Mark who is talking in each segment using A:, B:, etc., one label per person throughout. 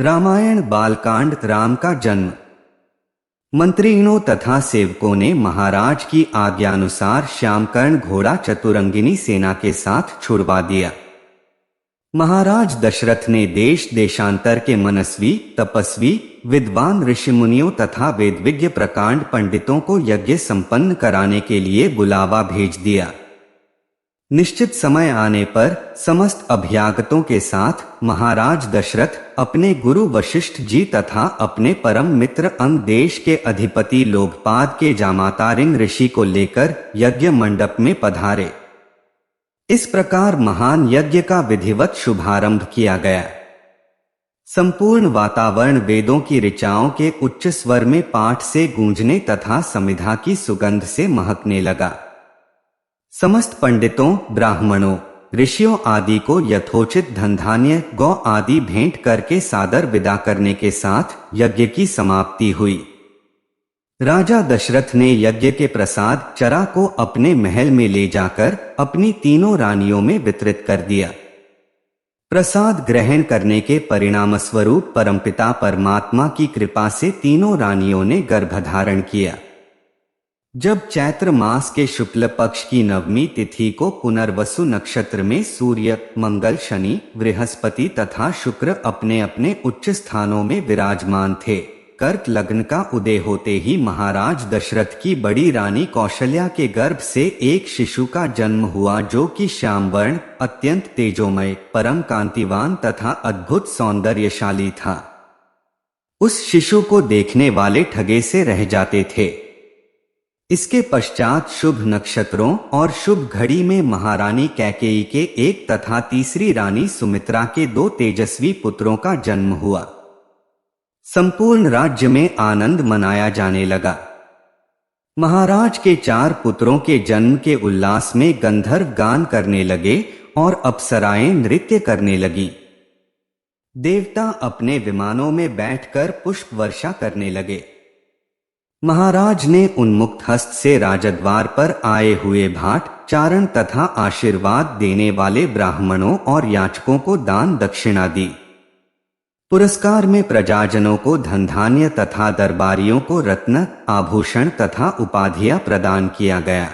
A: रामायण बालकांड। राम का जन्म। मंत्रियों तथा सेवकों ने महाराज की आज्ञानुसार श्यामकर्ण घोड़ा चतुरंगिनी सेना के साथ छुड़वा दिया। महाराज दशरथ ने देश देशांतर के मनस्वी, तपस्वी, विद्वान ऋषिमुनियों तथा वेदविज्ञ प्रकांड पंडितों को यज्ञ संपन्न कराने के लिए बुलावा भेज दिया। निश्चित समय आने पर समस्त अभ्यागतों के साथ महाराज दशरथ अपने गुरु वशिष्ठ जी तथा अपने परम मित्र अंग देश के अधिपति लोकपाद के जामातारिंग ऋषि को लेकर यज्ञ मंडप में पधारे। इस प्रकार महान यज्ञ का विधिवत शुभारंभ किया गया। संपूर्ण वातावरण वेदों की ऋचाओं के उच्च स्वर में पाठ से गूंजने तथा समिधा की सुगंध से महकने लगा। समस्त पंडितों, ब्राह्मणों, ऋषियों आदि को यथोचित धन धान्य, गौ आदि भेंट करके सादर विदा करने के साथ यज्ञ की समाप्ति हुई। राजा दशरथ ने यज्ञ के प्रसाद चरा को अपने महल में ले जाकर अपनी तीनों रानियों में वितरित कर दिया। प्रसाद ग्रहण करने के परिणामस्वरूप परमपिता परमात्मा की कृपा से तीनों रानियों ने गर्भधारण किया। जब चैत्र मास के शुक्ल पक्ष की नवमी तिथि को पुनर्वसु नक्षत्र में सूर्य, मंगल, शनि, बृहस्पति तथा शुक्र अपने अपने उच्च स्थानों में विराजमान थे, कर्क लग्न का उदय होते ही महाराज दशरथ की बड़ी रानी कौशल्या के गर्भ से एक शिशु का जन्म हुआ, जो कि श्यामवर्ण, अत्यंत तेजोमय, परम कांतिवान तथा अद्भुत सौंदर्यशाली था। उस शिशु को देखने वाले ठगे से रह जाते थे। इसके पश्चात शुभ नक्षत्रों और शुभ घड़ी में महारानी कैकेयी के एक तथा तीसरी रानी सुमित्रा के 2 तेजस्वी पुत्रों का जन्म हुआ। संपूर्ण राज्य में आनंद मनाया जाने लगा। महाराज के 4 पुत्रों के जन्म के उल्लास में गंधर्व गान करने लगे और अप्सराएं नृत्य करने लगी। देवता अपने विमानों में बैठकर पुष्प वर्षा करने लगे। महाराज ने उन्मुक्त हस्त से राजद्वार पर आए हुए भाट, चारण तथा आशीर्वाद देने वाले ब्राह्मणों और याचकों को दान दक्षिणा दी। पुरस्कार में प्रजाजनों को धन धान्य तथा दरबारियों को रत्न, आभूषण तथा उपाधियां प्रदान किया गया।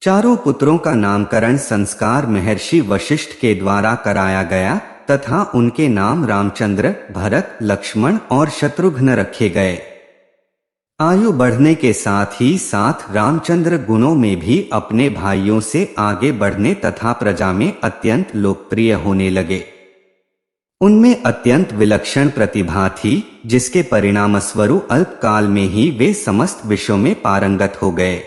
A: चारों पुत्रों का नामकरण संस्कार महर्षि वशिष्ठ के द्वारा कराया गया तथा उनके नाम रामचंद्र, भरत, लक्ष्मण और शत्रुघ्न रखे गए। आयु बढ़ने के साथ ही साथ रामचंद्र गुणों में भी अपने भाइयों से आगे बढ़ने तथा प्रजा में अत्यंत लोकप्रिय होने लगे। उनमें अत्यंत विलक्षण प्रतिभा थी, जिसके परिणामस्वरूप अल्पकाल में ही वे समस्त विषयों में पारंगत हो गए।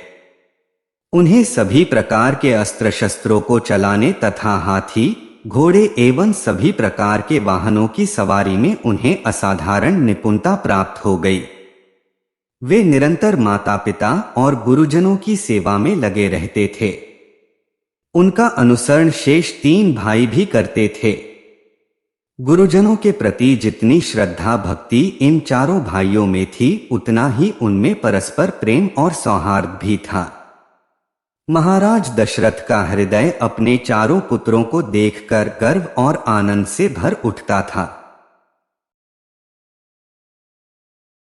A: उन्हें सभी प्रकार के अस्त्र शस्त्रों को चलाने तथा हाथी, घोड़े एवं सभी प्रकार के वाहनों की सवारी में उन्हें असाधारण निपुणता प्राप्त हो गई। वे निरंतर माता पिता और गुरुजनों की सेवा में लगे रहते थे। उनका अनुसरण शेष 3 भाई भी करते थे। गुरुजनों के प्रति जितनी श्रद्धा भक्ति इन चारों भाइयों में थी, उतना ही उनमें परस्पर प्रेम और सौहार्द भी था। महाराज दशरथ का हृदय अपने चारों पुत्रों को देखकर गर्व और आनंद से भर उठता था।